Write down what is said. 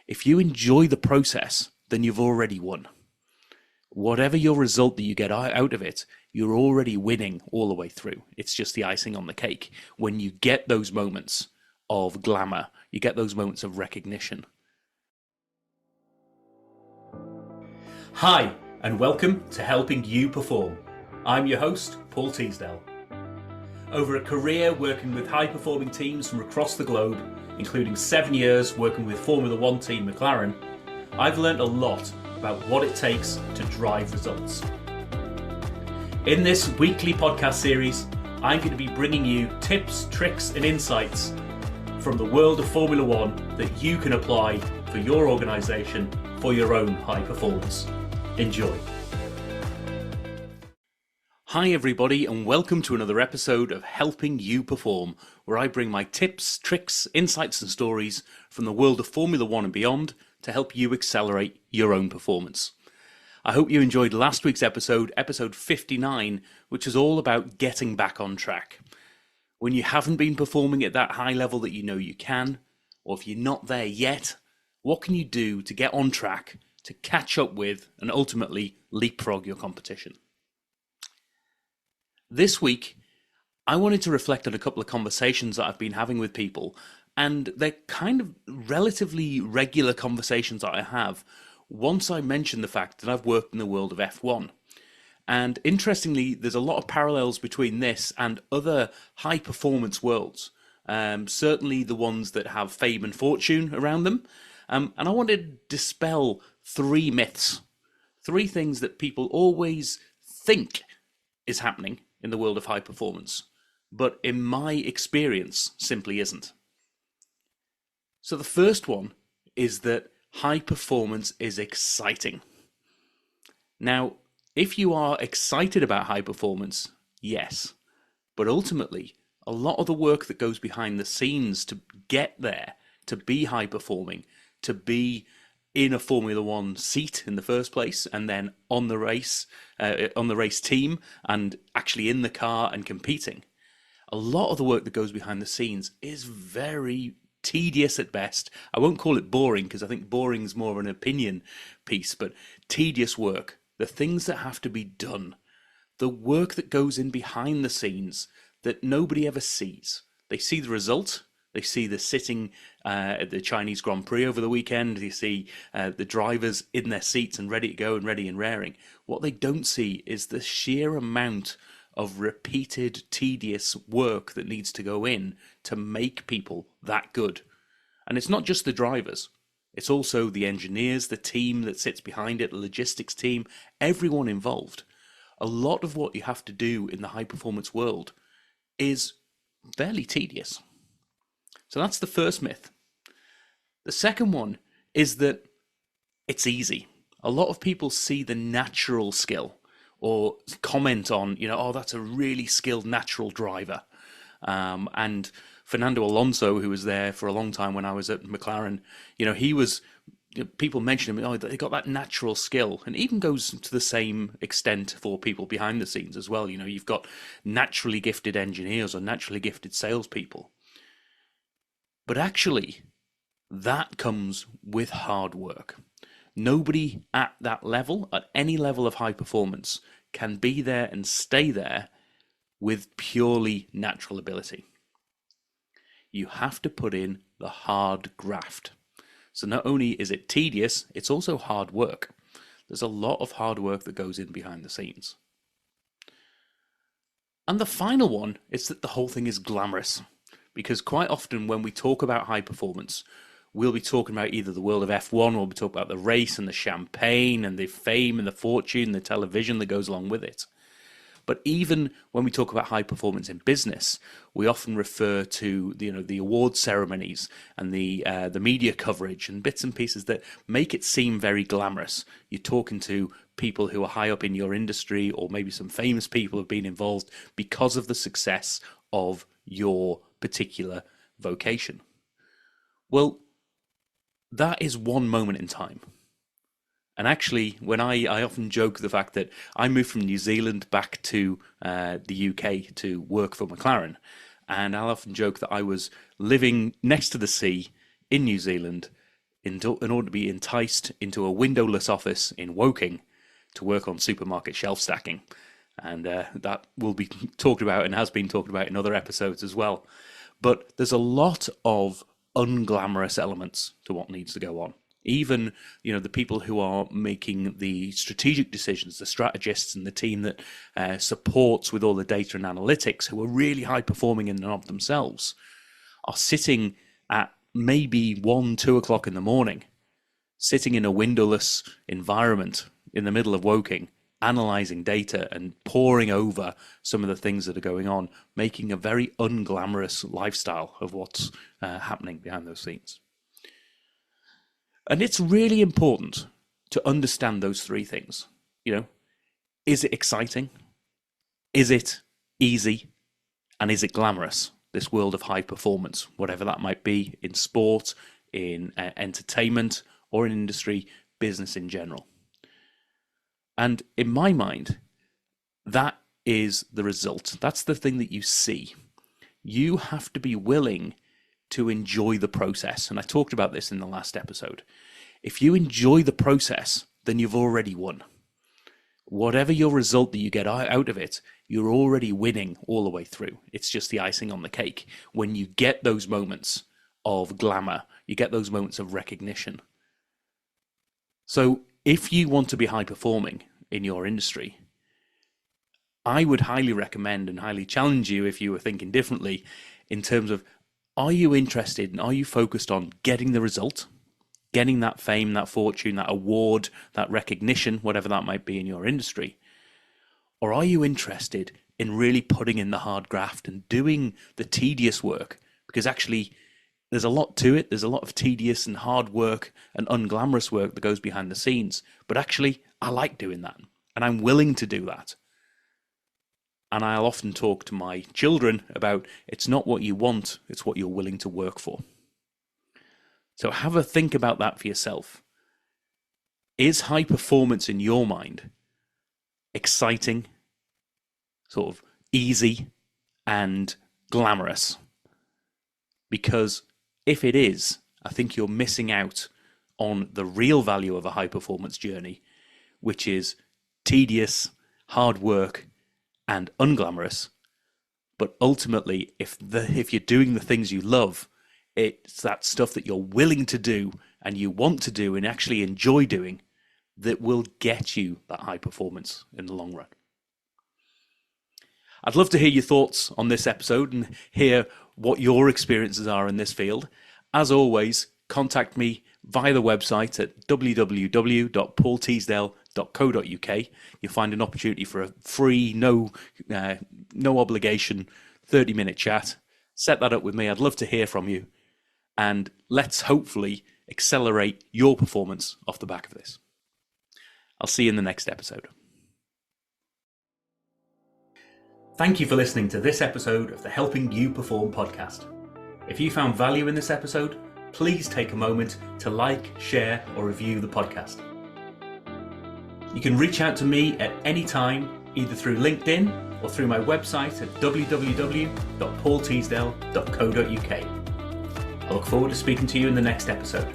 If you enjoy the process, then you've already won. Whatever your result that you get out of it, you're already winning all the way through. It's just the icing on the cake. When you get those moments of glamour, you get those moments of recognition. Hi, and welcome to Helping You Perform. I'm your host, Paul Teasdale. Over a career working with high-performing teams from across the globe, including 7 years working with Formula One team McLaren, I've learned a lot about what it takes to drive results. In this weekly podcast series, I'm going to be bringing you tips, tricks and insights from the world of Formula One that you can apply for your organisation for your own high performance. Enjoy. Hi everybody, and welcome to another episode of Helping You Perform, where I bring my tips, tricks, insights and stories from the world of Formula One and beyond to help you accelerate your own performance. I hope you enjoyed last week's episode 59, which is all about getting back on track. When you haven't been performing at that high level that you know you can, or if you're not there yet, what can you do to get on track, to catch up with and ultimately leapfrog your competition? This week, I wanted to reflect on a couple of conversations that I've been having with people, and they're kind of relatively regular conversations that I have once I mention the fact that I've worked in the world of F1. And interestingly, there's a lot of parallels between this and other high-performance worlds, certainly the ones that have fame and fortune around them. And I wanted to dispel three myths, three things that people always think is happening in the world of high performance, but in my experience simply isn't. So the first one is that high performance is exciting. Now, if you are excited about high performance, yes, but ultimately, a lot of the work that goes behind the scenes to get there, to be high performing, to be in a Formula One seat in the first place, and then on the race team, and actually in the car and competing. A lot of the work that goes behind the scenes is very tedious at best. I won't call it boring, because I think boring is more of an opinion piece, but tedious work. The things that have to be done. The work that goes in behind the scenes that nobody ever sees. They see the result. They see the sitting at the Chinese Grand Prix over the weekend. You see the drivers in their seats and ready to go and ready and raring. What they don't see is the sheer amount of repeated, tedious work that needs to go in to make people that good. And it's not just the drivers. It's also the engineers, the team that sits behind it, the logistics team, everyone involved. A lot of what you have to do in the high-performance world is fairly tedious. So that's the first myth. The second one is that it's easy. A lot of people see the natural skill or comment on, oh, that's a really skilled natural driver. And Fernando Alonso, who was there for a long time when I was at McLaren, people mention him, they got that natural skill, and it even goes to the same extent for people behind the scenes as well. You've got naturally gifted engineers or naturally gifted salespeople. But actually, that comes with hard work. Nobody at that level, at any level of high performance, can be there and stay there with purely natural ability. You have to put in the hard graft. So not only is it tedious, it's also hard work. There's a lot of hard work that goes in behind the scenes. And the final one is that the whole thing is glamorous. Because quite often when we talk about high performance, we'll be talking about either the world of F1, or we'll be talking about the race and the champagne and the fame and the fortune, the television that goes along with it. But even when we talk about high performance in business, we often refer to the award ceremonies and the media coverage and bits and pieces that make it seem very glamorous. You're talking to people who are high up in your industry, or maybe some famous people have been involved because of the success of your particular vocation. Well, that is one moment in time. And actually, when I often joke the fact that I moved from New Zealand back to the UK to work for McLaren, and I'll often joke that I was living next to the sea in New Zealand in order to be enticed into a windowless office in Woking to work on supermarket shelf stacking. And that will be talked about and has been talked about in other episodes as well. But there's a lot of unglamorous elements to what needs to go on. Even, the people who are making the strategic decisions, the strategists and the team that supports with all the data and analytics, who are really high performing in and of themselves, are sitting at maybe 1, 2 o'clock in the morning, sitting in a windowless environment in the middle of Woking, analyzing data and poring over some of the things that are going on, making a very unglamorous lifestyle of what's happening behind those scenes. And it's really important to understand those three things. Is it exciting? Is it easy? And is it glamorous? This world of high performance, whatever that might be, in sport, in entertainment, or in industry, business in general. And in my mind, that is the result. That's the thing that you see. You have to be willing to enjoy the process. And I talked about this in the last episode. If you enjoy the process, then you've already won. Whatever your result that you get out of it, you're already winning all the way through. It's just the icing on the cake. When you get those moments of glamour, you get those moments of recognition. So if you want to be high performing in your industry, I would highly recommend and highly challenge you, if you were thinking differently, in terms of, are you interested and are you focused on getting the result, getting that fame, that fortune, that award, that recognition, whatever that might be in your industry? Or are you interested in really putting in the hard graft and doing the tedious work? Because actually, there's a lot to it. There's a lot of tedious and hard work and unglamorous work that goes behind the scenes. But actually, I like doing that. And I'm willing to do that. And I'll often talk to my children about, it's not what you want, it's what you're willing to work for. So have a think about that for yourself. Is high performance in your mind exciting, sort of easy, and glamorous? Because if it is, I think you're missing out on the real value of a high performance journey, which is tedious, hard work, and unglamorous. But ultimately, if you're doing the things you love, it's that stuff that you're willing to do and you want to do and actually enjoy doing that will get you that high performance in the long run. I'd love to hear your thoughts on this episode and hear what your experiences are in this field. As always, contact me via the website at www.paulteasdale.co.uk. You'll find an opportunity for a free, no obligation 30-minute chat. Set that up with me. I'd love to hear from you. And let's hopefully accelerate your performance off the back of this. I'll see you in the next episode. Thank you for listening to this episode of the Helping You Perform podcast. If you found value in this episode, please take a moment to like, share, or review the podcast. You can reach out to me at any time, either through LinkedIn or through my website at www.paulteasdale.co.uk. I look forward to speaking to you in the next episode.